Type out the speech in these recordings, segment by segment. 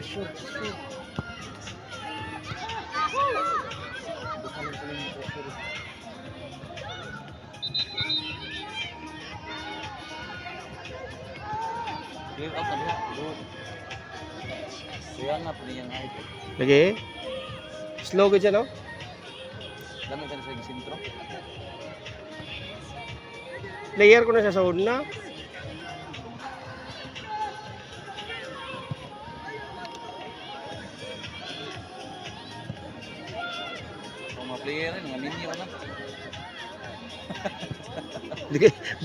Sure, sure. Clear out na diha. Kaya nga pala yung height. Lagi. Slow ka dyan, no? Dami ka na sa sentro. Layer ko na sa una. Kung mga player rin, mga mini na.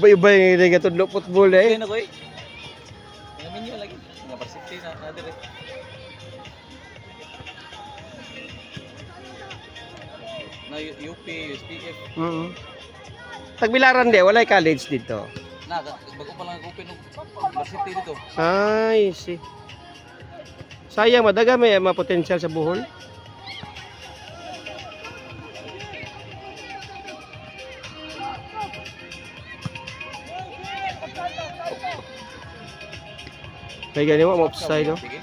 Bay-bay nga nga tudlo football eh. Kaya na ko eh. Mga mini lagi. Mga parsipti na dire. Na UP, USPF. Tagbilaran de, walay college dito. Na, bago pa lang open ng varsity dito. Ay, si. Sayang madaga may mga potential sa Bohol. May ganyan mo offside no. Sige.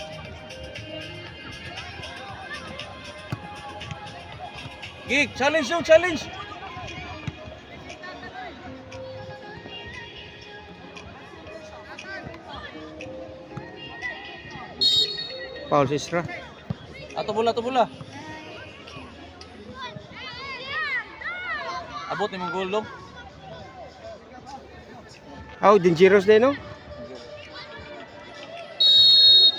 Gig, challenge yung challenge. Paul Sisra. Ato bola, ato bola. Abot ni mong goal dong. Oh, dangerous din no.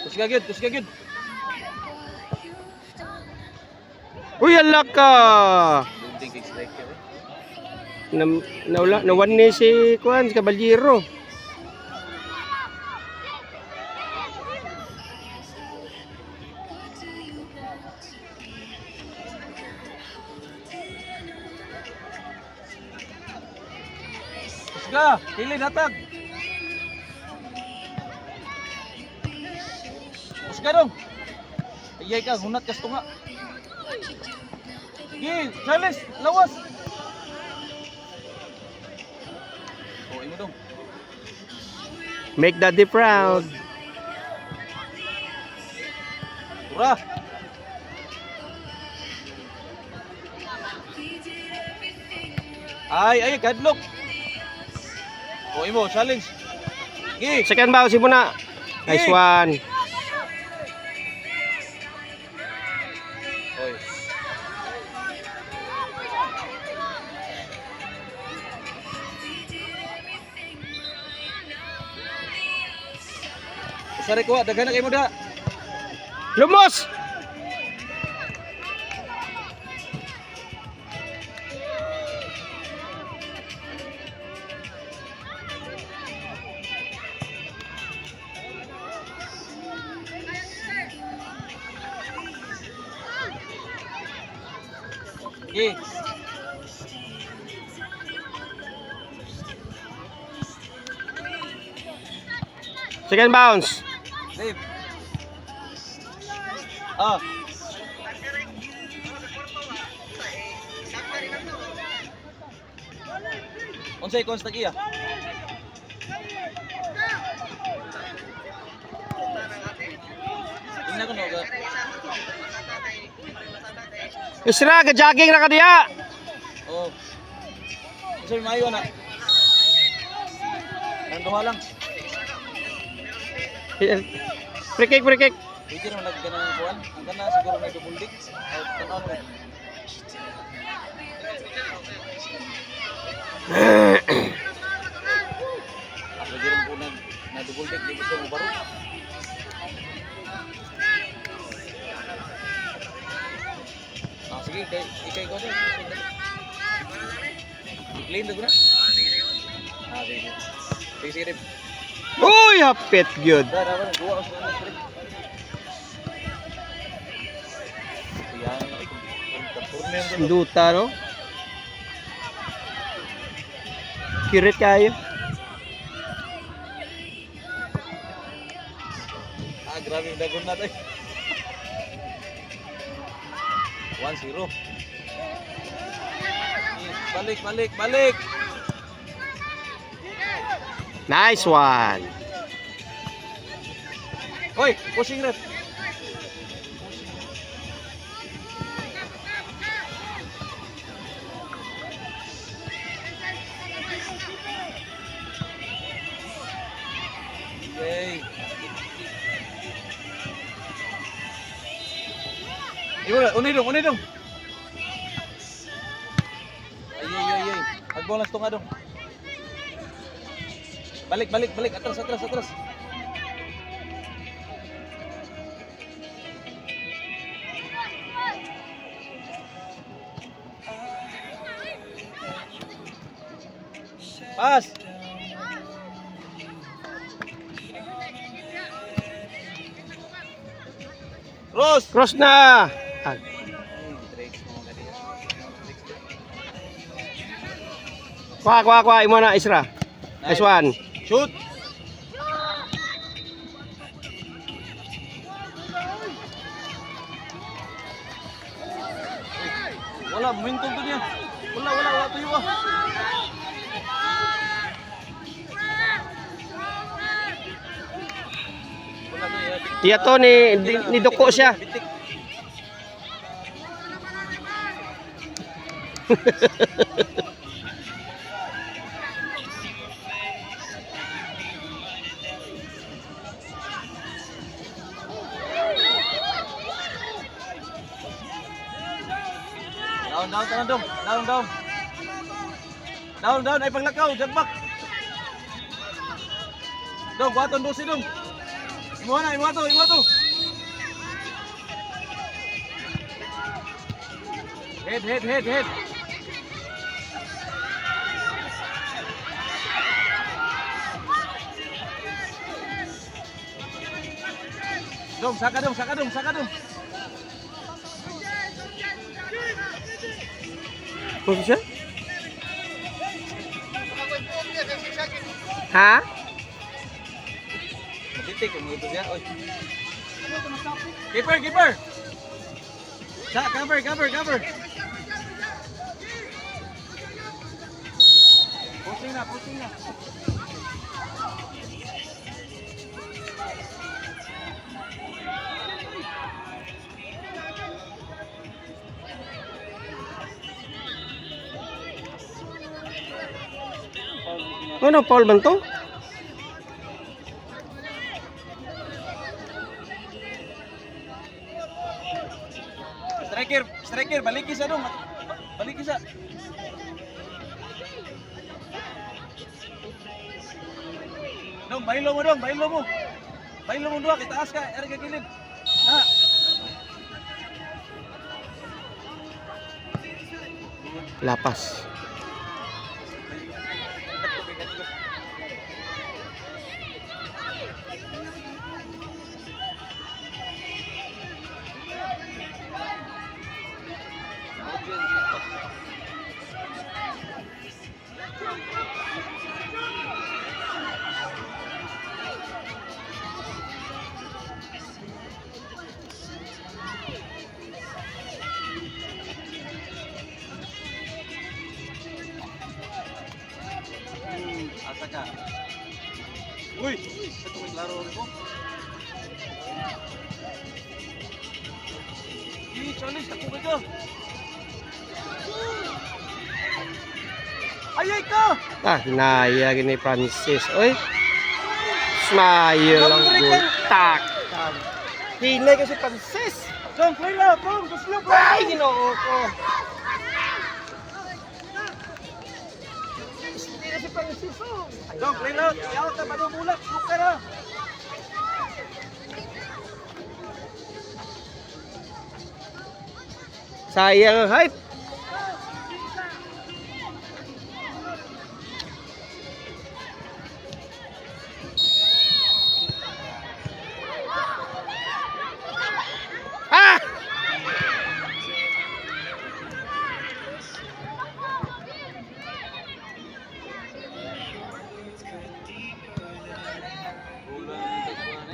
Kus ka gyud. Uy, alak ka. Building kay striker. Nawan ni si Kuan Caballero. Kusga, pili datag. Kusga dong. Iyay ka, hunat ka tunga. Gi, challenge, lawas. Oh, imo dong. Make daddy proud. Tura. Ay, gadlock. Oh, imo, challenge. Gi. Second bounce mo na. Nice Hey. one. Oy. Usari ko, daghan na kay mo da. Lumos. Gi. Second bounce. Dave. Ah. Unsay konsta kiya? Tingnan ko no ga. Isra, ka-jogging na ka diya. Oh. Unsay maayo na? Nanduha lang. Free kick, free kick. Pwede naman nagganang ng kuwan. Ang gana siguro na double dick. Out ka ano. Pwede rin po na double dick. Di gusto mo baro. Ah, sige. Ikay ko siya. I-clean na guna. Ah, sige. Sige, sige. Uy, hapit gyud. Dapat dua ko sa street. Yan. Duta no. Kirit kayo. Ah, grabe yung dagon natin. 1-0. Balik, balik, balik. Nice one. Hoy, pushing ref. Unay dong. Ay. Agbolas to nga dong. Balik. Atras. Pas. Cross na. Ah, kuha. Imo na, Isra. Nice one. Shoot. Wala, momentum to niya. Wala tuyo ah. Tiya to ni duko siya. Bitik. Down, ay paglakaw, jagbak. Dong, buhaton dosi dong. Imuha to. Head. Dong, saka dong. Kung siya? Ha? Titik kung ito siya. Oy. Keeper. Cover. Pushing na. Ano, Paul man to? Striker, balik isa dong. Dong, bahilo mo. Bahilo mo dua, kitaas ka, eri ka gilid. Ha. Lapas. Asa ka. Uy, ito may laro ko. Challenge, ako ka. Ayay ka! Hinaya gini Francis. Oy. Smile lang good. Tak. Hinay kasi Francis. Dong, play lang, dong, gusto lang. Ay, ginoo ko. Hindi na si Francis. Dong, play lang. Iyaw ka, manumulak. Look ka na. Sayang ang hype. Ah!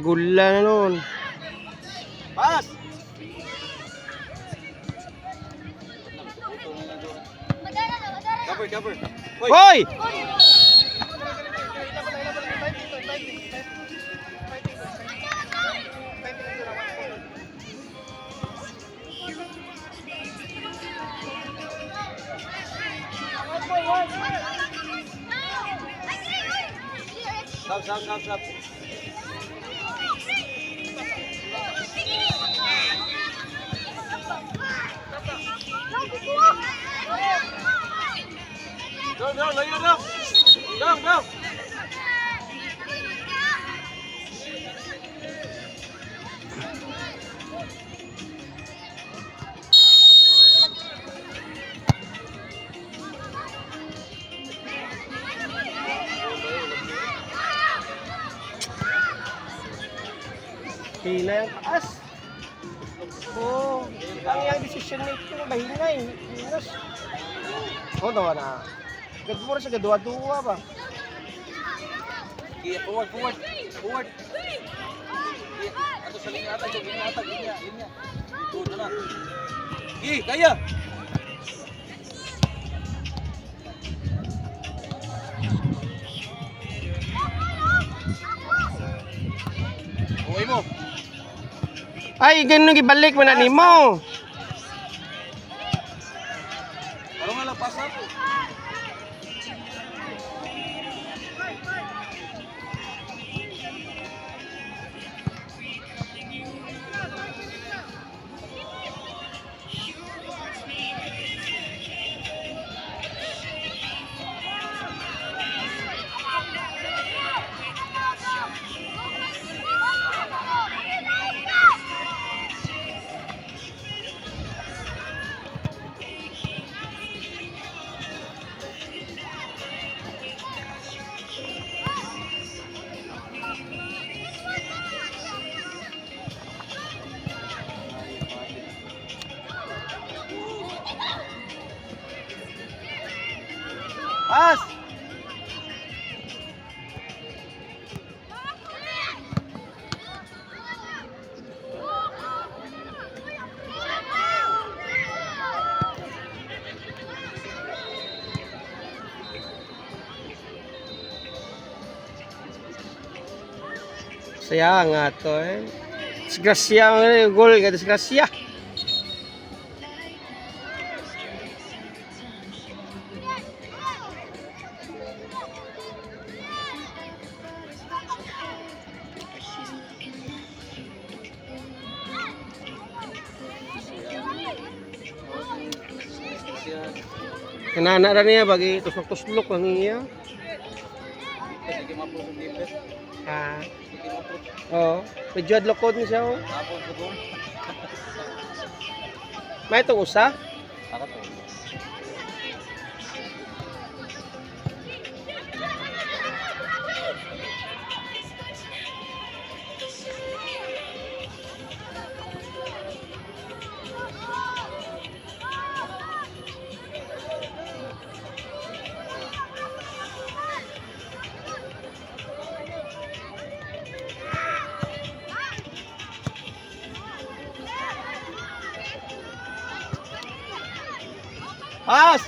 Gula na nun. Pas! Cover. Hoy! Stop. Dong, layo dong. Dong. Hina yung taas. Oo. Ang iyang decision making mahinay. Hinos. Oo, dawa na. Gagmura siya, gadua-dua ba? Iya, forward. Iya, ato sa linya ata, linya. Ito na. Gi, kaya. Uy mo. Ay, ganun gibalik mo na nimo. Ano nga lang pasap? Pas! Saya nga to eh. Disgrasya ang goal ka, disgrasya. Kanana ra niya bagi tusok-tuslok ang iya. Hindi mapusong dipet. Ah, Hindi mapusong. oh, medyo adlokod ni siya oh. Tapos ko doon. May itong usa. Ako to. Pas!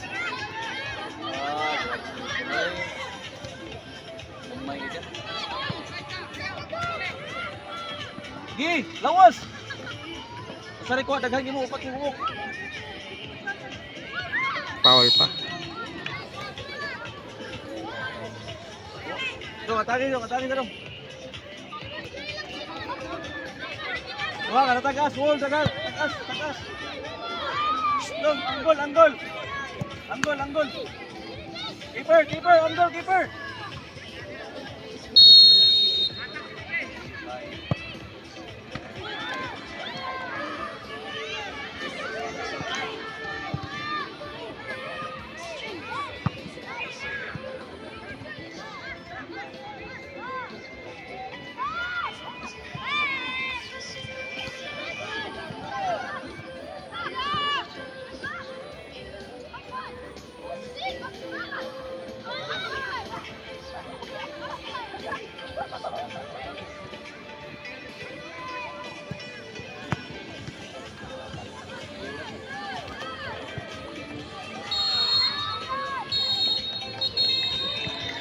Gi, lawas. Sari ko daghan mo upat mo. Foul pa. Atake dong. Wah, kada tagas, wall tagas. Dong, anggol. Keeper, anggol, keeper.